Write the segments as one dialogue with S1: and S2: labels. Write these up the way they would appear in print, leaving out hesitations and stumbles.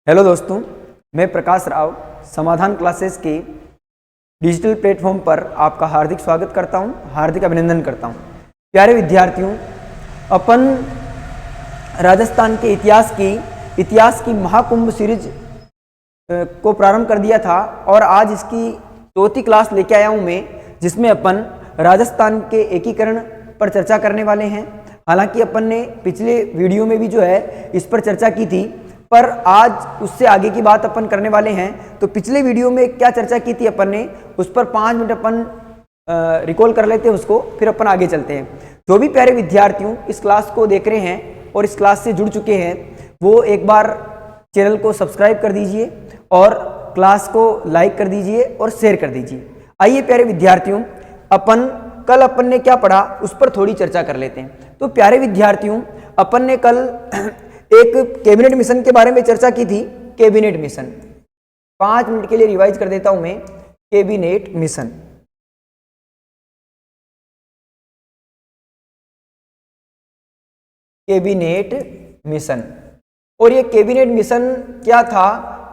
S1: Hello दोस्तों, मैं प्रकाश राव समाधान क्लासेस के डिजिटल प्लेटफॉर्म पर आपका हार्दिक स्वागत करता हूं, हार्दिक अभिनंदन करता हूं। प्यारे विद्यार्थियों, अपन राजस्थान के इतिहास की महाकुंभ सीरीज को प्रारंभ कर दिया था और आज इसकी चौथी क्लास लेके आया हूं मैं, जिसमें अपन राजस्थान के एकीकरण पर चर्चा करने वाले हैं। हालांकि अपन ने पिछले वीडियो में भी जो है इस पर चर्चा की थी, पर आज उससे आगे की बात अपन करने वाले हैं। तो पिछले वीडियो में क्या चर्चा की थी अपन ने, उस पर 5 मिनट अपन रिकॉल कर लेते हैं उसको, फिर अपन आगे चलते हैं। जो भी प्यारे विद्यार्थियों इस क्लास को देख रहे हैं और इस क्लास से जुड़ चुके हैं, वो एक बार चैनल को सब्सक्राइब कर दीजिए और क्लास को लाइक कर दीजिए और शेयर कर दीजिए। आइए प्यारे विद्यार्थियों, कल अपन ने क्या पढ़ा उस पर थोड़ी चर्चा कर लेते हैं। तो प्यारे विद्यार्थियों, अपन ने कल एक कैबिनेट मिशन के बारे में चर्चा की थी। कैबिनेट मिशन 5 मिनट के लिए रिवाइज कर देता हूं मैं। कैबिनेट मिशन, कैबिनेट मिशन, और ये कैबिनेट मिशन क्या था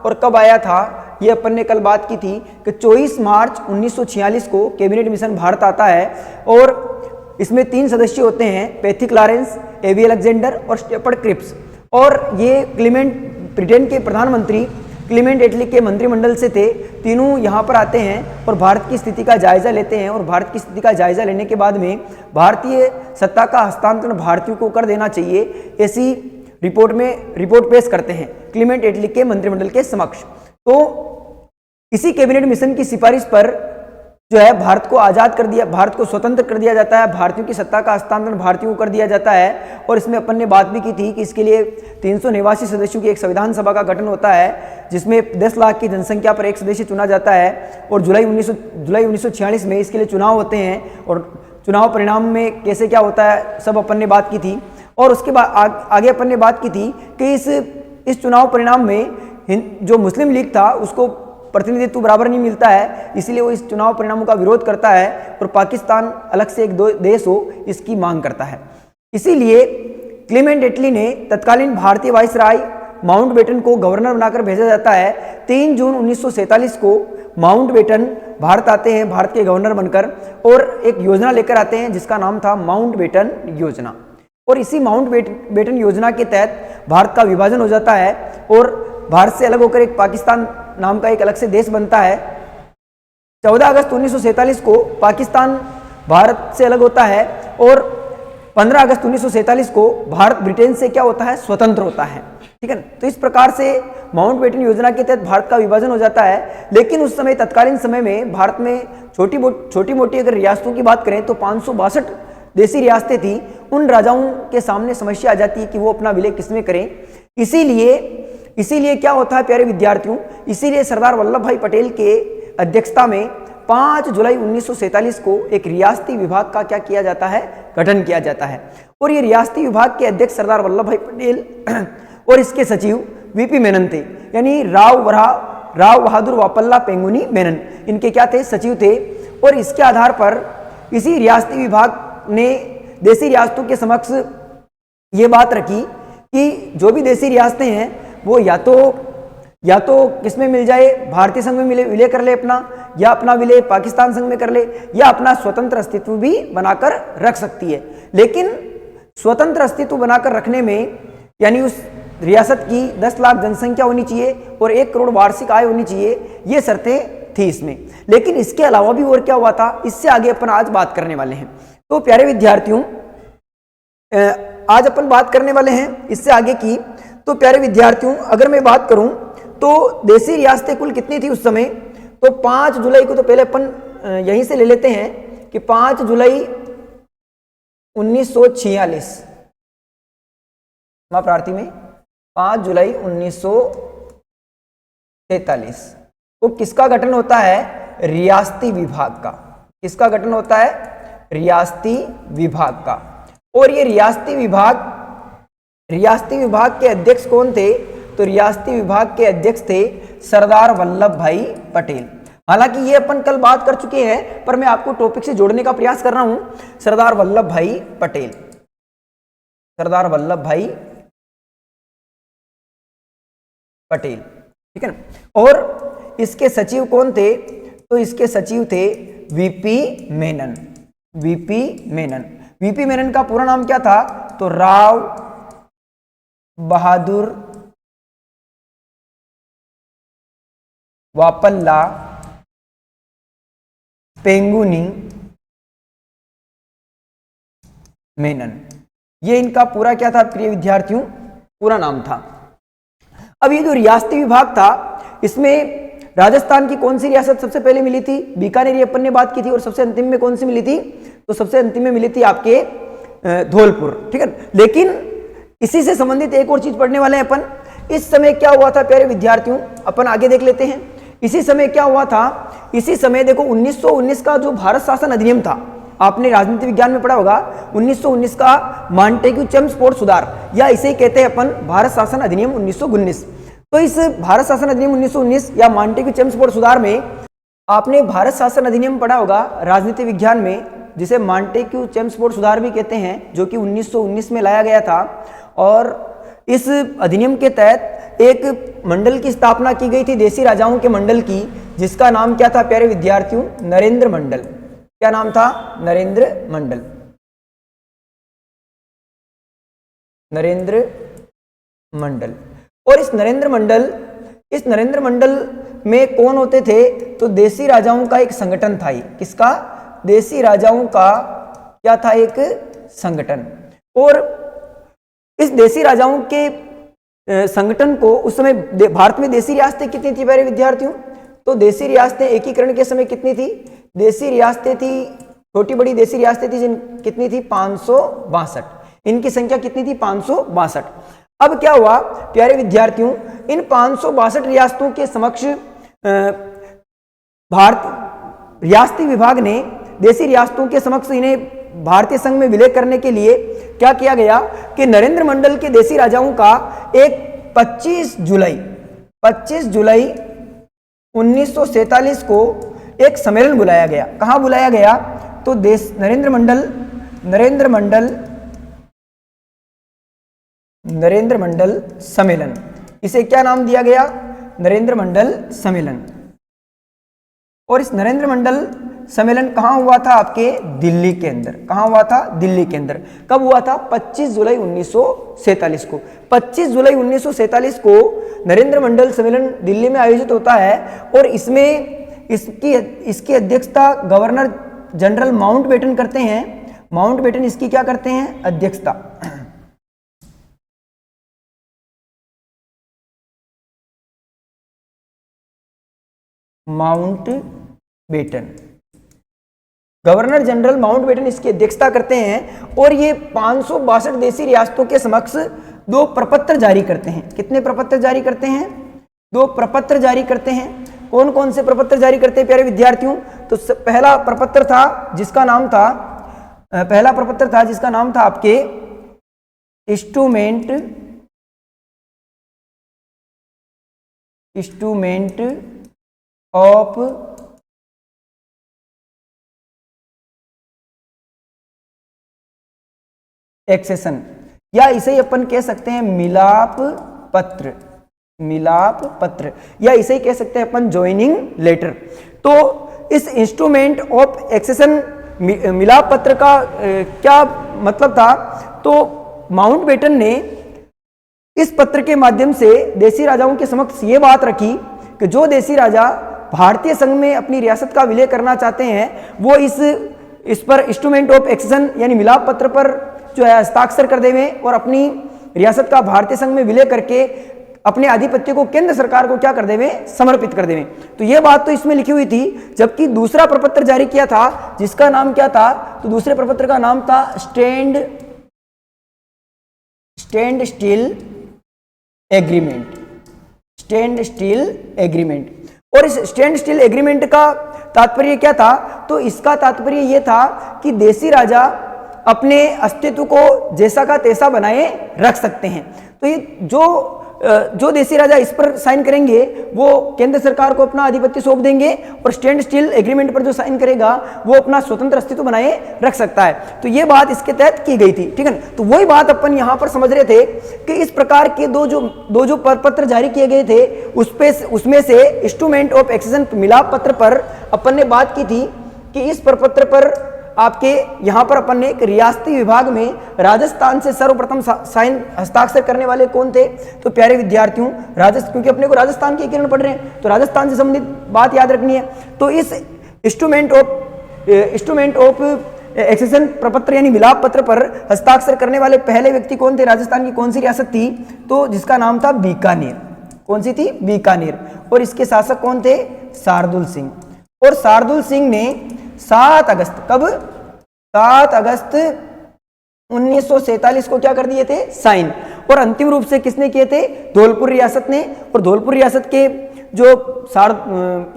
S1: और कब आया था, ये अपन ने कल बात की थी कि 24 मार्च 1946 को कैबिनेट मिशन भारत आता है और इसमें 3 सदस्य होते हैं, पैथिक लॉरेंस, एवी अलेक्जेंडर और स्टेफर्ड क्रिप्स। और ये क्लीमेंट, ब्रिटेन के प्रधानमंत्री क्लीमेंट एटली के मंत्रिमंडल से थे। तीनों यहाँ पर आते हैं और भारत की स्थिति का जायजा लेते हैं और भारत की स्थिति का जायजा लेने के बाद में भारतीय सत्ता का हस्तांतरण भारतीयों को कर देना चाहिए, ऐसी रिपोर्ट पेश करते हैं क्लीमेंट एटली के मंत्रिमंडल के समक्ष। तो इसी कैबिनेट मिशन की सिफारिश पर जो है भारत को स्वतंत्र कर दिया जाता है, भारतीयों की सत्ता का हस्तांतरण भारतीयों को कर दिया जाता है। और इसमें अपन ने बात भी की थी कि इसके लिए 389 सदस्यों की एक संविधान सभा का गठन होता है, जिसमें 10 लाख की जनसंख्या पर एक सदस्य चुना जाता है। और जुलाई 1946 में इसके लिए चुनाव होते हैं और चुनाव परिणाम में कैसे क्या होता है सब अपन ने बात की थी। और उसके बाद आगे अपन ने बात की थी कि इस चुनाव परिणाम में जो मुस्लिम लीग था उसको प्रतिनिधित्व बराबर नहीं मिलता है, इसलिए वो इस चुनाव परिणामों का विरोध करता है और पाकिस्तान अलग से एक देश हो इसकी मांग करता है। इसीलिए क्लीमेंट एटली ने तत्कालीन भारतीय वाइसराय माउंटबेटन को गवर्नर बनाकर भेजा जाता है। 3 जून 1947 को माउंटबेटन भारत आते हैं, भारत के गवर्नर बनकर, और एक योजना लेकर आते हैं जिसका नाम था माउंटबेटन योजना। और इसी माउंटबेटन योजना के तहत भारत का विभाजन हो जाता है और भारत से अलग होकर एक पाकिस्तान नाम का एक अलग से देश बनता है। 14 अगस्त 1947 को पाकिस्तान भारत से अलग होता है और 15 अगस्त 1947 को भारत ब्रिटेन से क्या होता है, स्वतंत्र होता है। ठीक है ना। तो इस प्रकार से माउंटबेटन योजना के तहत भारत का विभाजन हो जाता है। लेकिन उस समय तत्कालीन समय में भारत में छोटी मोटी अगर रियासतों की बात करें तो 562 देसी रियासतें थी। उन राजाओं के सामने समस्या आ जाती है कि वो अपना विलय किसमें करें। इसीलिए क्या होता है प्यारे विद्यार्थियों, इसीलिए सरदार वल्लभ भाई पटेल के अध्यक्षता में 5 जुलाई 1947 को एक रियासती विभाग का क्या किया जाता है, गठन किया जाता है। और ये रियासती विभाग के अध्यक्ष सरदार वल्लभ भाई पटेल और इसके सचिव वीपी मेनन थे, यानी राव बहादुर वापल्ला पेंगुनी मेनन, इनके क्या थे, सचिव थे। और इसके आधार पर इसी रियासती विभाग ने देसी रियासतों के समक्ष ये बात रखी कि जो भी देसी रियासतें हैं वो या तो किसमें मिल जाए, भारतीय संघ में विलय कर ले अपना, या अपना विलय पाकिस्तान संघ में कर ले, या अपना स्वतंत्र अस्तित्व भी बनाकर रख सकती है। लेकिन स्वतंत्र अस्तित्व बनाकर रखने में यानी उस रियासत की 10 लाख जनसंख्या होनी चाहिए और 1 करोड़ वार्षिक आय होनी चाहिए, ये शर्तें थी इसमें। लेकिन इसके अलावा भी और क्या हुआ था, इससे आगे अपन आज बात करने वाले हैं। तो प्यारे विद्यार्थियों, आज अपन बात करने वाले हैं इससे आगे की। तो प्यारे विद्यार्थियों, अगर मैं बात करूं तो देसी रियासतें कुल कितनी थी उस समय, तो 5 जुलाई को, तो पहले अपन यहीं से ले लेते हैं कि 5 जुलाई 1946 प्रार्थी में 5 जुलाई 1943 को किसका गठन होता है, रियासती विभाग का। किसका गठन होता है, रियासती विभाग का। और ये रियासती विभाग के अध्यक्ष कौन थे, तो रियासती विभाग के अध्यक्ष थे सरदार वल्लभ भाई पटेल। हालांकि ये अपन कल बात कर चुके हैं, पर मैं आपको टॉपिक से जोड़ने का प्रयास कर रहा हूं। सरदार वल्लभ भाई पटेल, सरदार वल्लभ भाई पटेल, ठीक है ना। और इसके सचिव कौन थे? तो इसके सचिव थे VP Menon. VP Menon, VP Menon का पूरा नाम क्या था? तो राव बहादुर वापल्ला पेंगुनी मेनन, ये इनका पूरा क्या था प्रिय विद्यार्थियों? पूरा नाम था। अब ये जो रियासती विभाग था, इसमें राजस्थान की कौन सी रियासत सबसे पहले मिली थी? बीकानेर, ये अपन ने बात की थी। और सबसे अंतिम में कौन सी मिली थी? तो सबसे अंतिम में मिली थी आपके धौलपुर, ठीक है। लेकिन इसी से संबंधित एक और चीज पढ़ने वाले हैं अपन। इस समय क्या हुआ था प्यारे विद्यार्थियों? अपन आगे देख लेते हैं। इसी समय क्या हुआ था? इसी समय देखो 1919 का जो भारत शासन अधिनियम था, आपने राजनीति विज्ञान में पढ़ा होगा, 1919 का मॉन्टेग्यू चेम्सफोर्ड सुधार, या इसे कहते हैं अपन भारत शासन अधिनियम 1919। तो इस भारत शासन अधिनियम 1919 या मॉन्टेग्यू चेम्सफोर्ड सुधार में आपने भारत शासन अधिनियम पढ़ा होगा राजनीति विज्ञान में, जिसे मॉन्टेग्यू चेम्सफोर्ड सुधार भी कहते हैं, जो कि 1919 में लाया गया था। और इस अधिनियम के तहत एक मंडल की स्थापना की गई थी, देसी राजाओं के मंडल की, जिसका नाम क्या था प्यारे विद्यार्थियों? नरेंद्र मंडल। क्या नाम था? नरेंद्र मंडल। नरेंद्र मंडल। और इस नरेंद्र मंडल में कौन होते थे? तो देसी राजाओं का एक संगठन था। किसका? देसी राजाओं का क्या था? एक संगठन। और इस देसी राजाओं के संगठन को उस समय भारत में देसी रियासतें कितनी थी प्यारे विद्यार्थियों? तो देसी रियासतें एकीकरण के समय कितनी थी? देसी रियासतें थी, छोटी बड़ी देसी रियासतें थी, कितनी थी? 562। इनकी संख्या कितनी थी? 562। अब क्या हुआ प्यारे विद्यार्थियों? इन 562 रियासतों के समक्ष भारत रियासती विभाग ने देसी रियासतों के समक्ष इन्हें भारतीय संघ में विलय करने के लिए क्या किया गया कि नरेंद्र मंडल के देसी राजाओं का एक 25 जुलाई 1947 को एक सम्मेलन बुलाया गया। कहां बुलाया गया? तो नरेंद्र मंडल सम्मेलन, इसे क्या नाम दिया गया? नरेंद्र मंडल सम्मेलन। और इस नरेंद्र मंडल सम्मेलन कहां हुआ था? आपके दिल्ली के अंदर। कहां हुआ था? दिल्ली के अंदर। कब हुआ था? 25 जुलाई 1947 को। 25 जुलाई 1947 को नरेंद्र मंडल सम्मेलन दिल्ली में आयोजित होता है। और इसमें इसकी अध्यक्षता गवर्नर जनरल माउंटबेटन करते हैं। माउंटबेटन इसकी क्या करते हैं? अध्यक्षता। माउंटबेटन, गवर्नर जनरल माउंटबेटन इसकी अध्यक्षता करते हैं। और ये 562 देसी रियासतों के समक्ष 2 प्रपत्र जारी करते हैं। कितने प्रपत्र जारी करते हैं? 2 प्रपत्र जारी करते हैं। कौन कौन से प्रपत्र जारी करते हैं प्यारे विद्यार्थियों? तो पहला प्रपत्र था जिसका नाम था आपके इंस्ट्रूमेंट ऑफ एक्सेशन, या इसे अपन कह सकते हैं मिलाप पत्र, या इसे कह सकते हैं अपन ज्वाइनिंग लेटर। तो इस इंस्ट्रूमेंट ऑफ एक्सेशन मिलाप पत्र का क्या मतलब था? तो माउंटबेटन ने इस पत्र के माध्यम से देसी राजाओं के समक्ष ये बात रखी कि जो देसी राजा भारतीय संघ में अपनी रियासत का विलय करना चाहते हैं, वो इस पर इंस्ट्रूमेंट ऑफ एक्सेशन यानी मिलाप पत्र पर जो है हस्ताक्षर कर देवे और अपनी रियासत का भारतीय संघ में विलय करके अपने आधिपत्य को केंद्र सरकार को क्या कर देवे? समर्पित कर देवे। तो ये बात तो इसमें लिखी हुई थी। जबकि दूसरा प्रपत्र जारी किया था जिसका नाम क्या था? तो दूसरे प्रपत्र का नाम था स्टैंड स्टील एग्रीमेंट। और इस स्टैंड स्टील एग्रीमेंट का तात्पर्य क्या था? तो इसका तात्पर्य यह था कि देसी राजा अपने अस्तित्व को जैसा का तैसा बनाए रख सकते हैं। तो ये जो जो देशी राजा इस पर साइन करेंगे वो केंद्र सरकार को अपना आधिपत्य सौंप देंगे और स्टैंड स्टिल एग्रीमेंट पर जो साइन करेगा वो अपना स्वतंत्र अस्तित्व बनाए रख सकता है। तो ये बात इसके तहत की गई थी, ठीक है। तो वही बात अपन यहां पर समझ रहे थे कि इस प्रकार के दो जो पत्र जारी किए गए थे उसमें से इंस्ट्रूमेंट ऑफ एक्सेशन मिलाप पत्र पर अपन ने बात की थी कि इस प्रपत्र पर आपके यहां पर अपन ने एक रियासती विभाग में राजस्थान से सर्वप्रथम साइन हस्ताक्षर करने वाले कौन थे? तो प्यारे विद्यार्थियों राजस्थान, क्योंकि अपने को राजस्थान के किरण पढ़ रहे हैं तो राजस्थान से संबंधित बात याद रखनी है। तो इस इंस्ट्रूमेंट ऑफ एक्सेशन प्रपत्र यानी मिलाप पत्र पर हस्ताक्षर करने वाले पहले व्यक्ति कौन थे? राजस्थान की कौन सी रियासत थी? तो जिसका नाम था बीकानेर। कौन सी थी? बीकानेर। और इसके शासक कौन थे? शार्दुल सिंह। और शार्दुल सिंह ने 7 अगस्त, कब? 7 अगस्त 1947 को क्या कर दिए थे? साइन। और अंतिम रूप से किसने किए थे? धौलपुर रियासत ने। और धौलपुर रियासत के जो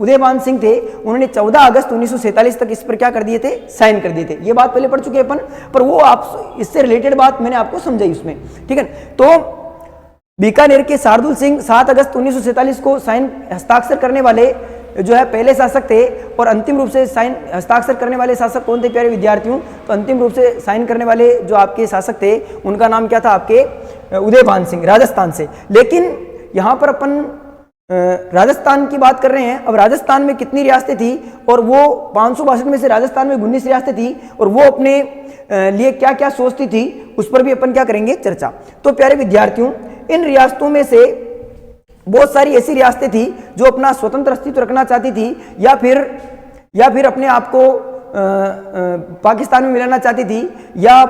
S1: उदयभान सिंह थे उन्होंने 14 अगस्त 1947 तक इस पर क्या कर दिए थे? साइन कर दिए थे। ये बात पहले पढ़ चुके अपन, पर वो आप इससे रिलेटेड बात मैंने आपको समझाई उसमें, ठीक है। तो बीकानेर के शार्दुल सिंह 7 अगस्त 1947 को साइन हस्ताक्षर करने वाले जो है पहले शासक थे। और अंतिम रूप से साइन हस्ताक्षर करने वाले शासक कौन थे प्यारे विद्यार्थियों? तो अंतिम रूप से साइन करने वाले जो आपके शासक थे उनका नाम क्या था? आपके उदयभान सिंह, राजस्थान से। लेकिन यहां पर अपन राजस्थान की बात कर रहे हैं। अब राजस्थान में कितनी रियासतें थी? और वो 562 में से राजस्थान में 19 रियासतें थी और वो अपने लिए क्या क्या सोचती थी उस पर भी अपन क्या करेंगे? चर्चा। तो प्यारे विद्यार्थियों इन रियासतों में से बहुत सारी ऐसी रियासतें थी जो अपना स्वतंत्र अस्तित्व रखना चाहती थी या फिर अपने आप को पाकिस्तान में मिलाना चाहती थी या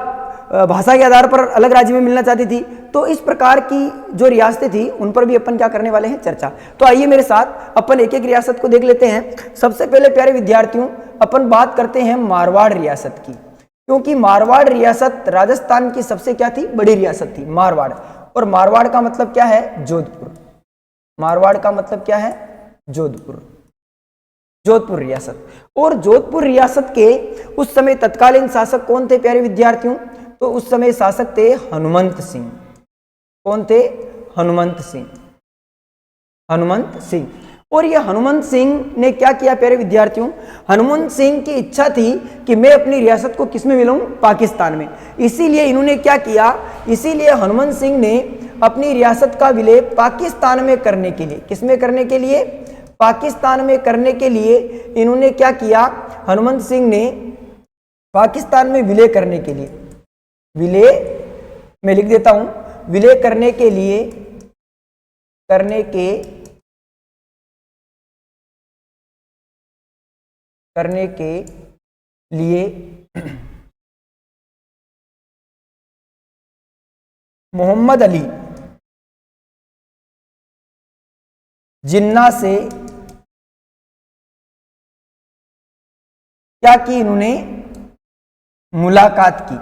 S1: भाषा के आधार पर अलग राज्य में मिलना चाहती थी। तो इस प्रकार की जो रियासतें थी उन पर भी अपन क्या करने वाले हैं? चर्चा। तो आइए मेरे साथ अपन एक एक रियासत को देख लेते हैं। सबसे पहले प्यारे विद्यार्थियों अपन बात करते हैं मारवाड़ रियासत की, क्योंकि मारवाड़ रियासत राजस्थान की सबसे क्या थी? बड़ी रियासत थी मारवाड़। और मारवाड़ का मतलब क्या है? जोधपुर। मारवाड़ का मतलब क्या है? जोधपुर। जोधपुर रियासत। और जोधपुर रियासत के उस समय तत्कालीन शासक कौन थे प्यारे विद्यार्थियों? तो उस समय शासक थे हनुमंत सिंह। कौन थे? हनुमंत सिंह। हनुमंत सिंह। और ये हनुमंत सिंह ने क्या किया प्यारे विद्यार्थियों? हनुमंत सिंह की इच्छा थी कि मैं अपनी रियासत को किसमें मिलाऊं? पाकिस्तान में। इसीलिए इन्होंने क्या किया? इसीलिए हनुमंत सिंह ने अपनी रियासत का विलय पाकिस्तान में करने के लिए, किसमें करने के लिए? पाकिस्तान में करने के लिए इन्होंने क्या किया? हनुमंत सिंह ने पाकिस्तान में विलय करने के लिए, विलय मैं लिख देता हूं, विलय करने के लिए मोहम्मद अली जिन्ना से क्या की? इन्होंने मुलाकात की।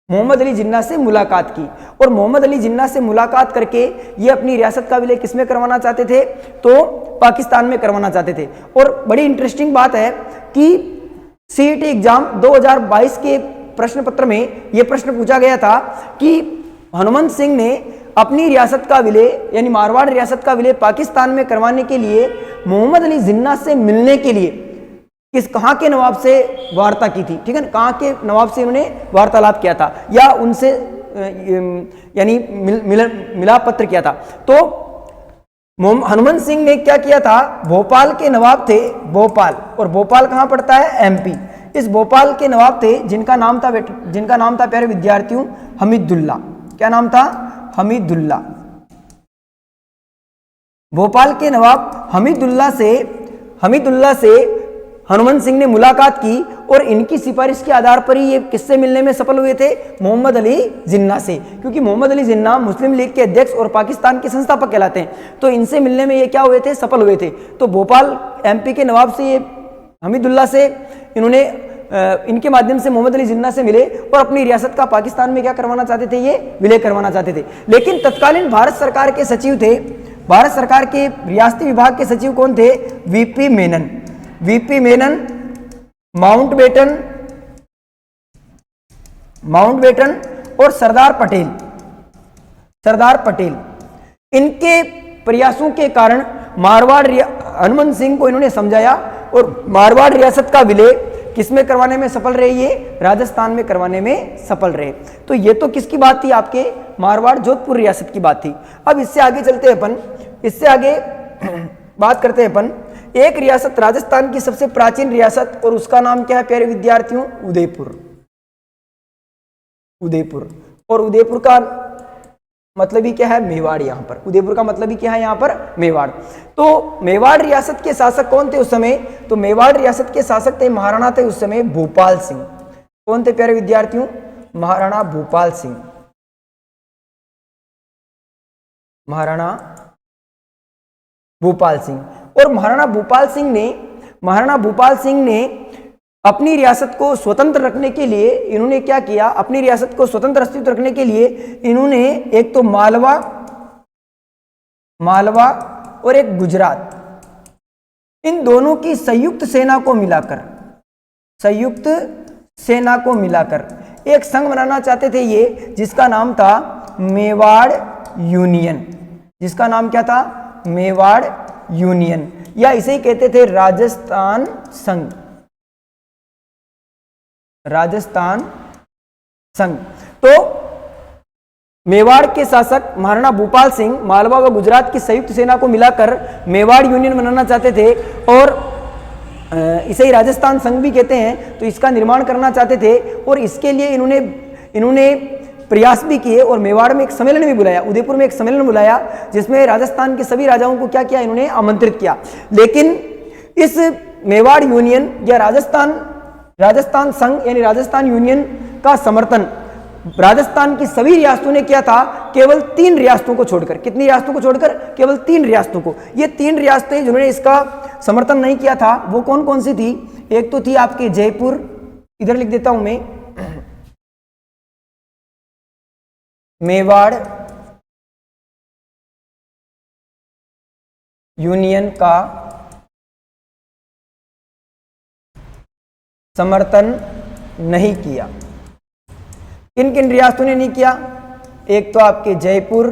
S1: मोहम्मद अली जिन्ना से मुलाकात की। और मोहम्मद अली जिन्ना से मुलाकात करके ये अपनी रियासत का विलय किसमें करवाना चाहते थे? तो पाकिस्तान में करवाना चाहते थे। और बड़ी इंटरेस्टिंग बात है कि सीईटी एग्जाम 2022 के प्रश्न पत्र में यह प्रश्न पूछा गया था कि हनुमंत सिंह ने अपनी रियासत का विलय यानी मारवाड़ रियासत का विलय पाकिस्तान में करवाने के लिए मोहम्मद अली जिन्ना से मिलने के लिए कहां के नवाब से वार्ता की थी? ठीक है ना, कहां के नवाब से इन्होंने वार्तालाप किया था या उनसे यानी मिलाप पत्र किया था? तो हनुमंत सिंह ने क्या किया था? भोपाल के नवाब थे, भोपाल। और भोपाल कहां पड़ता है? एमपी। इस भोपाल के नवाब थे जिनका नाम था प्यारे विद्यार्थियों हमीदुल्ला। क्या नाम था? हमीदुल्ला। भोपाल के नवाब हमीदुल्ला से हनुमंत सिंह ने मुलाकात की और इनकी सिफारिश के आधार पर ही ये किससे मिलने में सफल हुए थे? मोहम्मद अली जिन्ना से। क्योंकि मोहम्मद अली जिन्ना मुस्लिम लीग के अध्यक्ष और पाकिस्तान के संस्थापक कहलाते हैं, तो इनसे मिलने में ये क्या हुए थे? सफल हुए थे। तो भोपाल एमपी के नवाब से ये हमीदुल्ला से इन्होंने इनके माध्यम से मोहम्मद अली जिन्ना से मिले और अपनी रियासत का पाकिस्तान में क्या करवाना चाहते थे? ये विलय करवाना चाहते थे। लेकिन तत्कालीन भारत सरकार के सचिव थे, भारत सरकार के रियासती विभाग के सचिव कौन थे? VP Menon. VP Menon, Mountbatten और सरदार पटेल। इनके प्रयासों के कारण मारवाड़ हनुमंत सिंह को इन्होंने समझाया और मारवाड़ रियासत का विलय किसमें करवाने में सफल रहे, ये राजस्थान में करवाने में सफल रहे। तो ये तो किसकी बात थी, आपके मारवाड़ जोधपुर रियासत की बात थी। अब इससे आगे चलते हैं अपन, इससे आगे बात करते हैं अपन एक रियासत, राजस्थान की सबसे प्राचीन रियासत, और उसका नाम क्या है प्यारे विद्यार्थियों, उदयपुर। उदयपुर, और उदयपुर का मतलब ही क्या है, मेवाड़। यहां पर उदयपुर का मतलब ही क्या है, यहां पर मेवाड़। तो मेवाड़ रियासत के शासक कौन थे उस समय, तो मेवाड़ रियासत के शासक थे, महाराणा थे उस समय भूपाल सिंह। कौन थे प्यारे विद्यार्थियों, महाराणा भूपाल सिंह। महाराणा भूपाल सिंह। और महाराणा भूपाल सिंह ने अपनी रियासत को स्वतंत्र रखने के लिए इन्होंने क्या किया, अपनी रियासत को स्वतंत्र अस्तित्व रखने के लिए इन्होंने एक तो मालवा और एक गुजरात, इन दोनों की संयुक्त सेना को मिलाकर एक संघ बनाना चाहते थे ये, जिसका नाम था मेवाड़ यूनियन। जिसका नाम क्या था, मेवाड़ यूनियन, या इसे ही कहते थे राजस्थान संघ। राजस्थान संघ। तो मेवाड़ के शासक महाराणा भूपाल सिंह मालवा व गुजरात की संयुक्त सेना को मिलाकर मेवाड़ यूनियन बनाना चाहते थे, और इसे ही राजस्थान संघ भी कहते हैं। तो इसका निर्माण करना चाहते थे, और इसके लिए इन्होंने प्रयास भी किए, और मेवाड़ में एक सम्मेलन भी बुलाया, उदयपुर में एक सम्मेलन बुलाया, जिसमें राजस्थान के सभी राजाओं को क्या किया, इन्होंने आमंत्रित किया। लेकिन इस मेवाड़ यूनियन या राजस्थान संघ यानी राजस्थान यूनियन का समर्थन राजस्थान की सभी रियासतों ने किया था, केवल 3 रियासतों को छोड़कर। कितनी रियासतों को छोड़कर, केवल 3 रियासतों को। ये 3 रियासतें जिन्होंने इसका समर्थन नहीं किया था वो कौन कौन सी थी, एक तो थी आपके जयपुर, इधर लिख देता हूं मैं, मेवाड़ यूनियन का समर्थन नहीं किया। किन किन रियासतों ने नहीं किया, एक तो आपके जयपुर,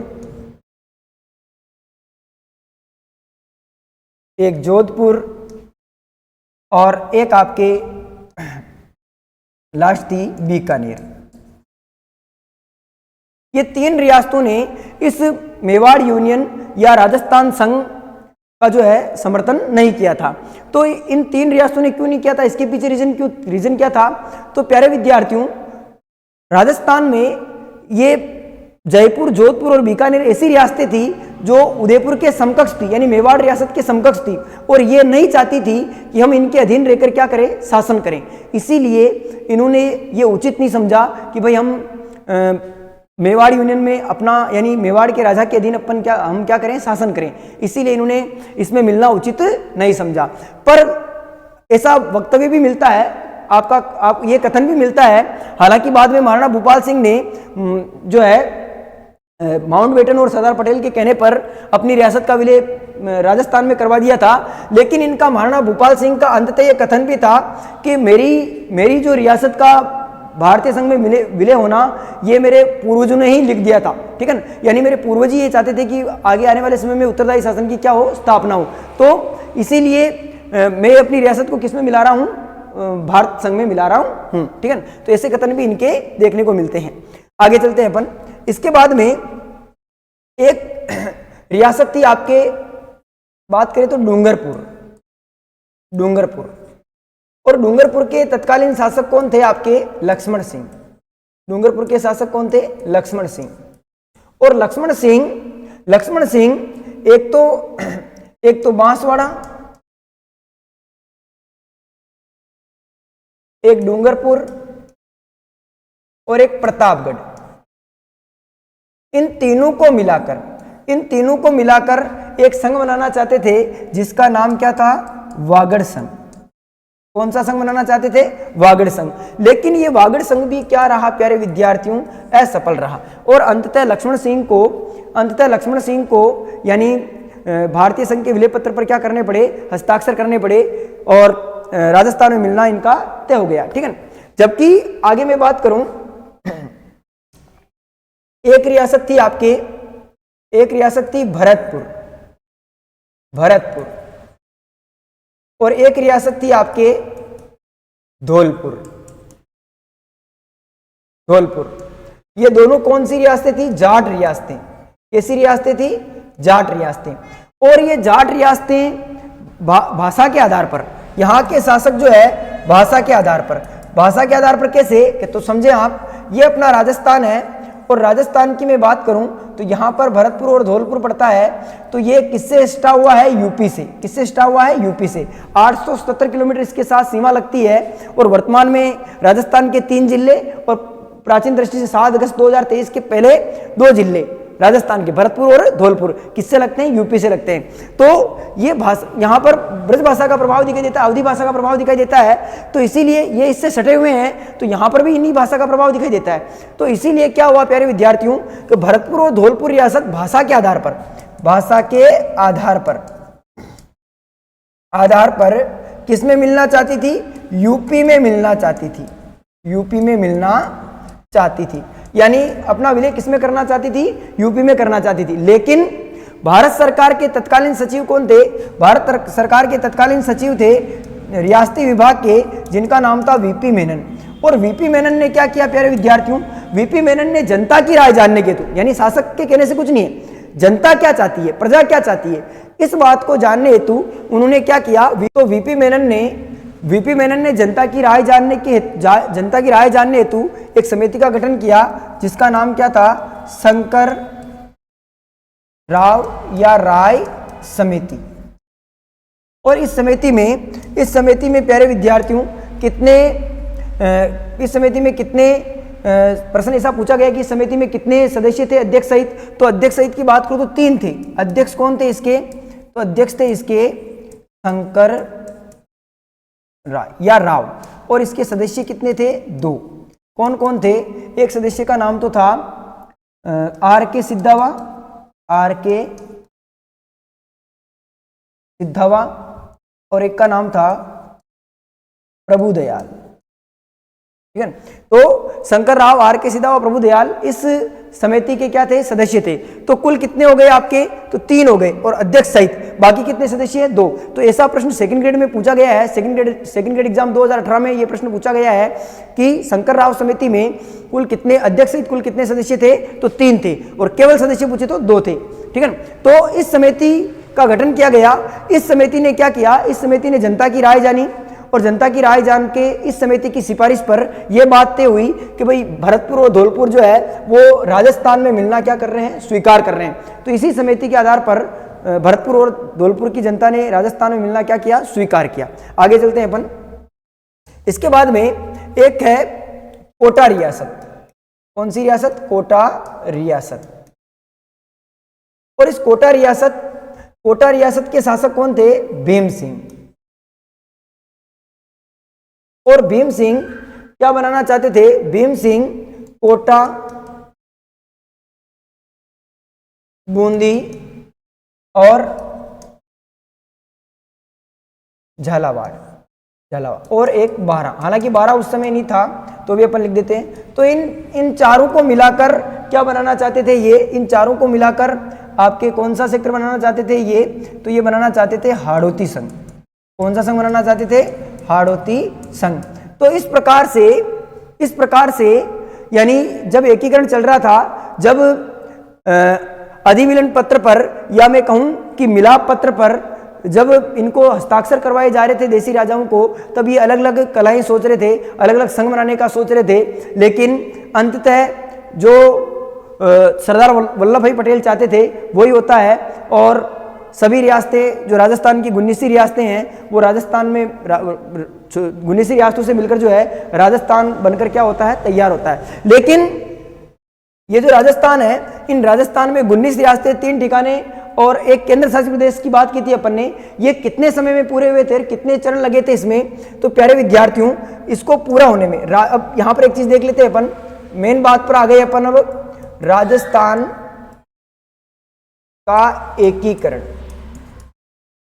S1: एक जोधपुर, और एक आपके लास्ट थी बीकानेर। ये 3 रियासतों ने इस मेवाड़ यूनियन या राजस्थान संघ का जो है समर्थन नहीं किया था। तो इन 3 रियासतों ने क्यों नहीं किया था, इसके पीछे रीजन क्या था। तो प्यारे विद्यार्थियों, राजस्थान में ये जयपुर, जोधपुर और बीकानेर ऐसी रियासतें थी जो उदयपुर के समकक्ष थी, यानी मेवाड़ रियासत के समकक्ष थी, और ये नहीं चाहती थी कि हम इनके अधीन रहकर क्या करें, शासन करें। इसीलिए इन्होंने ये उचित नहीं समझा कि भाई हम मेवाड़ यूनियन में अपना यानी मेवाड़ के राजा के अधीन हम क्या करें, शासन करें। इसीलिए इन्होंने इसमें मिलना उचित नहीं समझा। पर ऐसा वक्तव्य भी मिलता है, ये कथन भी मिलता है। हालांकि बाद में महाराणा भूपाल सिंह ने जो है माउंटबेटन और सरदार पटेल के कहने पर अपनी रियासत का विलय राजस्थान में करवा दिया था। लेकिन इनका महाराणा भूपाल सिंह का अंततः यह कथन भी था कि मेरी जो रियासत का भारतीय संघ में विलय होना, ये मेरे पूर्वजों ने ही लिख दिया था, ठीक है ना। यानी मेरे पूर्वज ही ये चाहते थे कि आगे आने वाले समय में उत्तरदायी शासन की क्या हो, स्थापना हो। तो इसीलिए मैं अपनी रियासत को किसमें मिला रहा हूँ, भारत संघ में मिला रहा हूँ, ठीक है ना। तो ऐसे कथन भी इनके देखने को मिलते हैं। आगे चलते हैं अपन। इसके बाद में एक रियासत थी आपके, बात करें तो डूंगरपुर, और डूंगरपुर के तत्कालीन शासक कौन थे, आपके लक्ष्मण सिंह। डूंगरपुर के शासक कौन थे, लक्ष्मण सिंह। और लक्ष्मण सिंह एक तो बांसवाड़ा, एक डूंगरपुर और एक प्रतापगढ़, इन तीनों को मिलाकर एक संघ बनाना चाहते थे, जिसका नाम क्या था, वागड़ संघ। कौन सा संघ बनाना चाहते थे, वागड़ संघ। लेकिन ये वागड़ संघ भी क्या रहा प्यारे विद्यार्थियों, असफल रहा। और अंततः लक्ष्मण सिंह को यानी भारतीय संघ के विलय पत्र पर क्या करने पड़े, हस्ताक्षर करने पड़े, और राजस्थान में मिलना इनका तय हो गया, ठीक है। जबकि आगे मैं बात करूं, एक रियासत थी आपके एक रियासत थी भरतपुर, भरतपुर, और एक रियासत थी आपके धौलपुर, धौलपुर। ये दोनों कौन सी रियासतें थी? जाट रियासतें। कैसी रियासतें थी? जाट रियासतें। और ये जाट रियासतें भाषा के आधार पर, यहाँ के शासक जो है भाषा के आधार पर, भाषा के आधार पर कैसे कि तो समझे आप, ये अपना राजस्थान है और राजस्थान की मैं बात करूं तो यहाँ पर भरतपुर और धौलपुर पड़ता है, तो ये किससे सटा हुआ है? यूपी से। किससे सटा हुआ है? यूपी से। 877 किलोमीटर इसके साथ सीमा लगती है। और वर्तमान में राजस्थान के 3 जिले और प्राचीन दृष्टि से 7 अगस्त 2023 के पहले 2 जिले राजस्थान के, भरतपुर और धौलपुर, किससे लगते हैं? यूपी से लगते हैं। तो ये भाषा, यहाँ पर ब्रज भाषा का प्रभाव दिखाई देता है, अवधी भाषा का प्रभाव दिखाई देता है, तो इसीलिए ये इससे सटे हुए हैं, तो यहाँ पर भी इन्हीं भाषा का प्रभाव दिखाई देता है। तो इसीलिए क्या हुआ प्यारे विद्यार्थियों कि भरतपुर और धौलपुर रियासत भाषा के आधार पर, भाषा के आधार पर किस में मिलना चाहती थी? यूपी में मिलना चाहती थी, यूपी में मिलना चाहती थी। यानी अपना विलय किसमें करना चाहती थी? यूपी में करना चाहती थी। लेकिन भारत सरकार के तत्कालीन सचिव कौन थे? भारत सरकार के तत्कालीन सचिव थे रियासती विभाग के, जिनका नाम था वीपी मेनन। और वीपी मेनन ने क्या किया प्यारे विद्यार्थियों? वीपी मेनन ने जनता की राय जानने के हेतु, यानी शासक के कहने से कुछ नहीं है, जनता क्या चाहती है, प्रजा क्या चाहती है, इस बात को जानने हेतु उन्होंने क्या किया? तो वीपी मेनन ने जनता की राय जानने हेतु एक समिति का गठन किया, जिसका नाम क्या था? शंकर राव या राय समिति। और इस समिति में प्यारे विद्यार्थियों इस समिति में कितने प्रश्न ऐसा पूछा गया कि इस समिति में कितने सदस्य थे अध्यक्ष सहित? तो अध्यक्ष सहित की बात करूं तो 3 थे। अध्यक्ष कौन थे इसके? तो अध्यक्ष थे इसके शंकर राय या राव, और इसके सदस्य कितने थे? 2। कौन कौन थे? एक सदस्य का नाम तो था आर.के. सिद्धावा, आर.के. सिद्धावा, और एक का नाम था प्रभुदयाल। ठीक है, तो शंकर राव, आर.के. सिद्धावा, प्रभुदयाल इस समिति के क्या थे? सदस्य थे। तो कुल कितने हो गए आपके? तो 3 हो गए, और अध्यक्ष सहित बाकी कितने सदस्य हैं? 2। तो ऐसा प्रश्न सेकंड ग्रेड में पूछा गया है, सेकंड ग्रेड एग्जाम 2018 में यह प्रश्न पूछा गया है कि शंकर राव समिति में कुल कितने अध्यक्ष सहित कुल कितने सदस्य थे? तो 3 थे, और केवल सदस्य पूछे तो 2 थे। ठीक है, तो इस समिति का गठन किया गया। इस समिति ने क्या किया? इस समिति ने जनता की राय जानी, और जनता की राय जान के इस समिति की सिफारिश पर यह बात तय हुई कि भाई भरतपुर और धौलपुर जो है वो राजस्थान में मिलना क्या कर रहे हैं? स्वीकार कर रहे हैं। तो इसी समिति के आधार पर भरतपुर और धौलपुर की जनता ने राजस्थान में मिलना क्या किया? स्वीकार किया। आगे चलते हैं अपन। इसके बाद में एक है कोटा रियासत। कौन सी रियासत? कोटा रियासत। और इस कोटा रियासत के शासक कौन थे? भीम सिंह। और भीम सिंह क्या बनाना चाहते थे? भीम सिंह कोटा, बूंदी और झालावाड़ और एक बारां। हालांकि बारां उस समय नहीं था, तो भी अपन लिख देते हैं। तो इन चारों को मिलाकर क्या बनाना चाहते थे ये? इन चारों को मिलाकर आपके कौन सा सेक्टर बनाना चाहते थे ये? तो ये बनाना चाहते थे हाड़ौती संघ। कौन सा संघ बनाना चाहते थे? हाड़ौती संघ। तो इस प्रकार से यानी जब एकीकरण चल रहा था, जब अधिविलन पत्र पर, या मैं कहूं कि मिलाप पत्र पर जब इनको हस्ताक्षर करवाए जा रहे थे देसी राजाओं को, तब ये अलग अलग कलाएं सोच रहे थे, अलग अलग संघ बनाने का सोच रहे थे। लेकिन अंततः जो सरदार वल्लभ भाई पटेल चाहते थे वही होता है, और सभी रियासतें जो राजस्थान की 19 रियासतें हैं, वो राजस्थान में 19 रियासतों से मिलकर जो है राजस्थान बनकर क्या होता है? तैयार होता है। लेकिन ये जो राजस्थान है, इन राजस्थान में 19 रियासतें, 3 ठिकाने और एक केंद्र शासित प्रदेश की बात की थी अपन ने। ये कितने समय में पूरे हुए थे? कितने चरण लगे थे इसमें? तो प्यारे विद्यार्थियों, इसको पूरा होने में अब यहां पर एक चीज देख लेते हैं अपन। मेन बात पर आ गए अपन। अब राजस्थान का एकीकरण,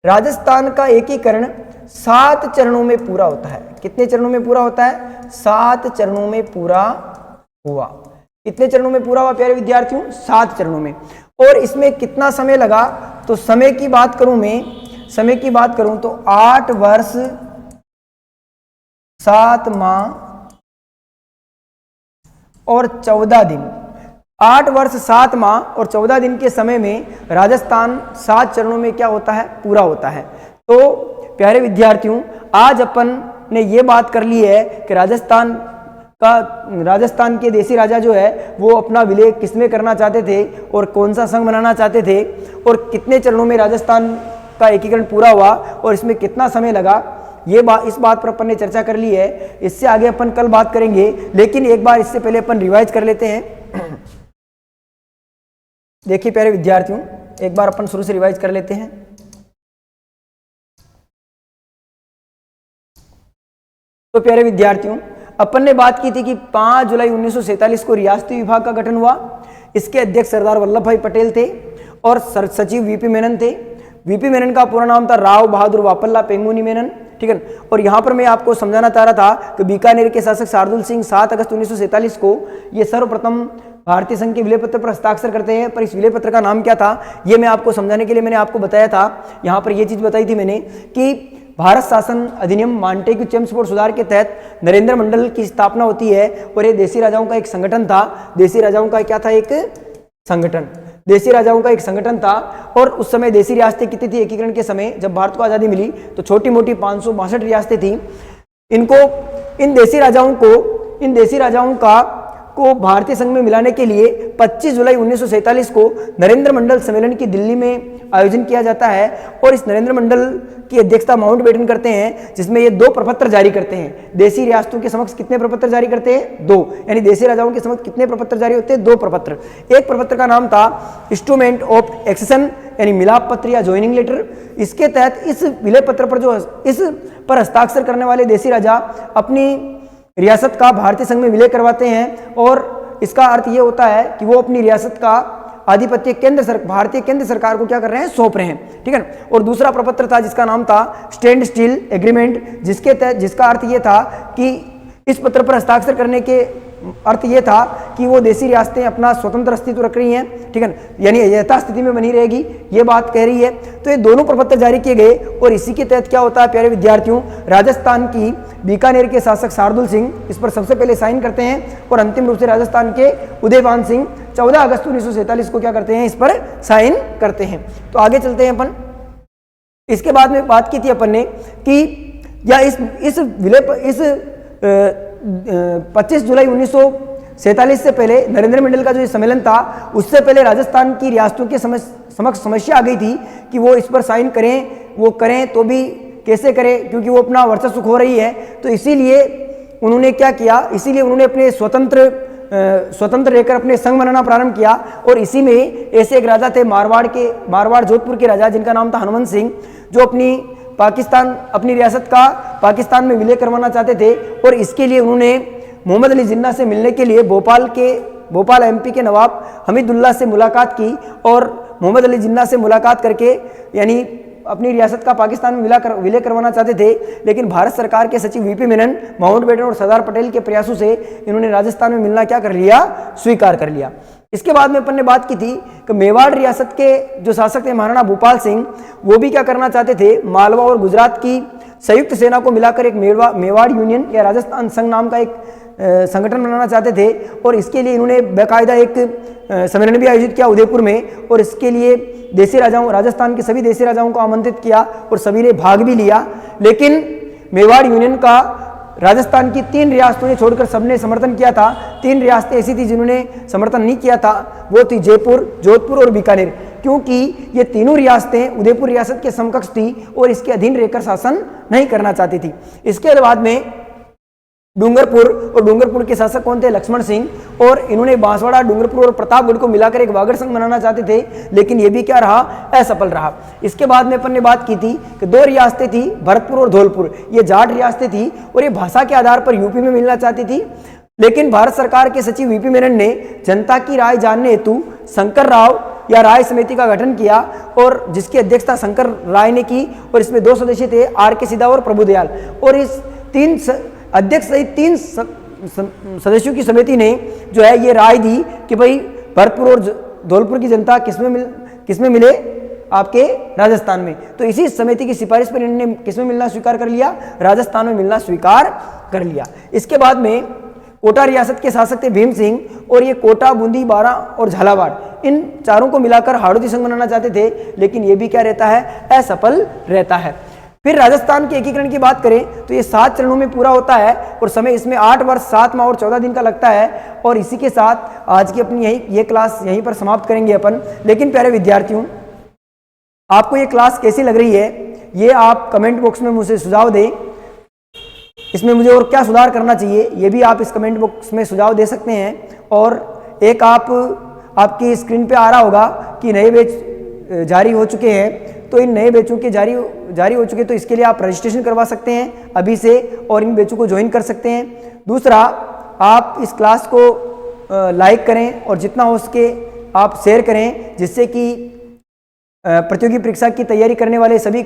S1: राजस्थान का एकीकरण 7 चरणों में पूरा होता है। कितने चरणों में पूरा होता है? 7 चरणों में पूरा हुआ। कितने चरणों में पूरा हुआ प्यारे विद्यार्थियों? 7 चरणों में। और इसमें कितना समय लगा, तो समय की बात करूं मैं, समय की बात करूं तो 8 वर्ष 7 माह और 14 दिन, 8 वर्ष 7 माह और 14 दिन के समय में राजस्थान 7 चरणों में क्या होता है, पूरा होता है। तो प्यारे विद्यार्थियों, आज अपन ने ये बात कर ली है कि राजस्थान के देसी राजा जो है वो अपना विलय किसमें करना चाहते थे और कौन सा संघ बनाना चाहते थे और कितने चरणों में राजस्थान का एकीकरण पूरा हुआ और इसमें कितना समय लगा, इस बात पर अपन ने चर्चा कर ली है। इससे आगे अपन कल बात करेंगे, लेकिन एक बार इससे पहले अपन रिवाइज कर लेते हैं। देखिए प्यारे विद्यार्थियों, एक बार अपन शुरू से रिवाइज कर लेते हैं। तो प्यारे विद्यार्थियों, अपन ने बात की थी कि 5 जुलाई 1947 को रियासती विभाग का गठन हुआ। इसके अध्यक्ष सरदार वल्लभ भाई पटेल थे और सचिव वीपी मेनन थे। वीपी मेनन का पूरा नाम था राव बहादुर वापल्ला पेंगुनी मेनन, ठीक है। और यहाँ पर मैं आपको समझाना चाह रहा था कि बीकानेर के शासक शार्दुल सिंह 7 अगस्त 1947 को ये सर्वप्रथम भारतीय संघ के विलय पत्र पर हस्ताक्षर करते हैं। पर इस विलय पत्र का नाम क्या था, ये मैं आपको समझाने के लिए मैंने आपको बताया था। यहाँ पर ये चीज़ बताई थी मैंने कि भारत शासन अधिनियम मांटेग्यू चेम्सफोर्ड सुधार के तहत नरेंद्र मंडल की स्थापना होती है और ये देसी राजाओं का एक संगठन था। देसी राजाओं का क्या था, एक संगठन, देसी राजाओं का एक संगठन था। और उस समय देसी रियासतें कितनी थी, एकीकरण के समय जब भारत को आज़ादी मिली तो छोटी मोटी 562 रियासतें थी। इन देसी राजाओं को भारतीय संघ में मिलाने के लिए 25 जुलाई 1947 को नरेंद्र मंडल सम्मेलन की दिल्ली में आयोजन किया जाता है और इस नरेंद्र मंडल की अध्यक्षता माउंटबेटन करते हैं, जिसमें ये 2 प्रपत्र जारी करते हैं। देसी रियासतों के समक्ष कितने प्रपत्र जारी करते हैं, 2, यानी देसी राजाओं के समक्ष कितने प्रपत्र जारी होते हैं, 2 प्रपत्र। एक प्रपत्र का नाम था इंस्ट्रूमेंट ऑफ एक्सेशन, यानी मिलाप पत्र या ज्वाइनिंग लेटर। इसके तहत इस विलय पत्र पर इस पर हस्ताक्षर करने वाले देसी राजा अपनी रियासत का भारतीय संघ में विलय करवाते हैं और इसका अर्थ ये होता है कि वो अपनी रियासत का आधिपत्य भारतीय केंद्र सरकार को क्या कर रहे हैं, सौंप रहे हैं, ठीक है। और दूसरा प्रपत्र था जिसका नाम था स्टैंड स्टिल एग्रीमेंट, जिसका अर्थ ये था कि इस पत्र पर हस्ताक्षर करने के अर्थ ये था कि वो देसी रियासतें अपना स्वतंत्र अस्तित्व रख रही हैं, ठीक है, यानी यथास्थिति में बनी रहेगी, ये बात कह रही है। तो ये दोनों प्रपत्र जारी किए गए और इसी के तहत क्या होता है प्यारे विद्यार्थियों, राजस्थान की बीकानेर के शासक शार्दुल सिंह इस पर सबसे पहले साइन करते हैं और अंतिम रूप से राजस्थान के उदयभान सिंह 14 अगस्त 1947 को क्या करते हैं, इस पर साइन करते हैं। तो आगे चलते हैं अपन। इसके बाद में बात की थी अपन ने कि या इस 25 जुलाई 1947 से पहले नरेंद्र मंडल का जो सम्मेलन था, उससे पहले राजस्थान की रियासतों के समक्ष समस्या आ गई थी कि वो इस पर साइन करें, वो करें तो भी कैसे करें, क्योंकि वो अपना वर्चस्व खो रही है। तो इसीलिए उन्होंने क्या किया, इसीलिए उन्होंने अपने स्वतंत्र रहकर अपने संघ बनाना प्रारंभ किया। और इसी में ऐसे एक राजा थे मारवाड़ जोधपुर के राजा, जिनका नाम था हनुमंत सिंह, जो अपनी रियासत का पाकिस्तान में विलय करवाना चाहते थे। और इसके लिए उन्होंने मोहम्मद अली जिन्ना से मिलने के लिए भोपाल एमपी के नवाब हमीदुल्लाह से मुलाकात की और मोहम्मद अली जिन्ना से मुलाकात करके यानी अपनी रियासत का पाकिस्तान में विलय करवाना चाहते थे। लेकिन भारत सरकार के सचिव वीपी मेनन, माउंटबेटन और सरदार पटेल के प्रयासों से इन्होंने राजस्थान में मिलना क्या कर लिया, स्वीकार कर लिया। इसके बाद में अपन ने बात की थी कि मेवाड़ रियासत के जो शासक थे महाराणा भूपाल सिंह, वो भी क्या करना चाहते थे, मालवा और गुजरात की संयुक्त सेना को मिलाकर एक मेवाड़ यूनियन या राजस्थान संघ नाम का एक संगठन बनाना चाहते थे। और इसके लिए इन्होंने बाकायदा एक सम्मेलन भी आयोजित किया उदयपुर में और इसके लिए राजस्थान के सभी देसी राजाओं को आमंत्रित किया और सभी ने भाग भी लिया। लेकिन मेवाड़ यूनियन का राजस्थान की 3 रियासतों ने छोड़कर सबने समर्थन किया था। 3 रियासतें ऐसी थी जिन्होंने समर्थन नहीं किया था, वो थी जयपुर, जोधपुर और बीकानेर, क्योंकि ये तीनों रियासतें उदयपुर रियासत के समकक्ष थी और इसके अधीन रहकर शासन नहीं करना चाहती थी। इसके बाद में डूंगरपुर के शासक कौन थे, लक्ष्मण सिंह, और इन्होंने बांसवाड़ा, डूंगरपुर और प्रतापगढ़ को मिलाकर एक वागड़ संघ बनाना चाहते थे, लेकिन ये भी क्या रहा, असफल रहा। इसके बाद में अपन ने बात की थी कि 2 रियासतें थी, भरतपुर और धौलपुर, ये जाट रियासतें थी और ये भाषा के आधार पर यूपी में मिलना चाहती थी। लेकिन भारत सरकार के सचिव वीपी मेनन ने जनता की राय जानने हेतु शंकर राव या राय समिति का गठन किया और जिसकी अध्यक्षता शंकर राय ने की। और इसमें 2 सदस्य थे, आर.के. सिदा और प्रभुदयाल। और इस 3 अध्यक्ष सहित 3 सदस्यों की समिति ने जो है ये राय दी कि भाई भरतपुर और धौलपुर की जनता किसमें मिले, आपके राजस्थान में। तो इसी समिति की सिफारिश पर इन्होंने किसमें मिलना स्वीकार कर लिया, राजस्थान में मिलना स्वीकार कर लिया। इसके बाद में कोटा रियासत के शासक थे भीम सिंह, और ये कोटा, बूंदी, बारां और झालावाड़, इन चारों को मिलाकर हाड़ौती संघ बनाना चाहते थे, लेकिन ये भी क्या रहता है, असफल रहता है। फिर राजस्थान के एकीकरण की बात करें तो ये 7 चरणों में पूरा होता है और समय इसमें 8 वर्ष 7 माह और 14 दिन का लगता है। और इसी के साथ आज की अपनी ये क्लास यहीं पर समाप्त करेंगे अपन। लेकिन प्यारे विद्यार्थियों, आपको ये क्लास कैसी लग रही है, ये आप कमेंट बॉक्स में मुझे सुझाव दें। इसमें मुझे और क्या सुधार करना चाहिए, ये भी आप इस कमेंट बॉक्स में सुझाव दे सकते हैं। और एक आपकी स्क्रीन पे आ रहा होगा कि नए बैच जारी हो चुके हैं, तो इन नए बैचों के जारी हो चुके, तो इसके लिए आप रजिस्ट्रेशन करवा सकते हैं अभी से और इन बैचों को ज्वाइन कर सकते हैं। दूसरा, आप इस क्लास को लाइक करें और जितना हो सके आप शेयर करें, जिससे कि प्रतियोगी परीक्षा की तैयारी करने वाले सभी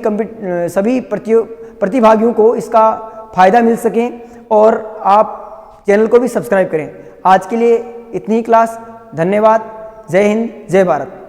S1: प्रतिभागियों को इसका फायदा मिल सके, और आप चैनल को भी सब्सक्राइब करें। आज के लिए इतनी ही क्लास। धन्यवाद। जय हिंद, जय भारत।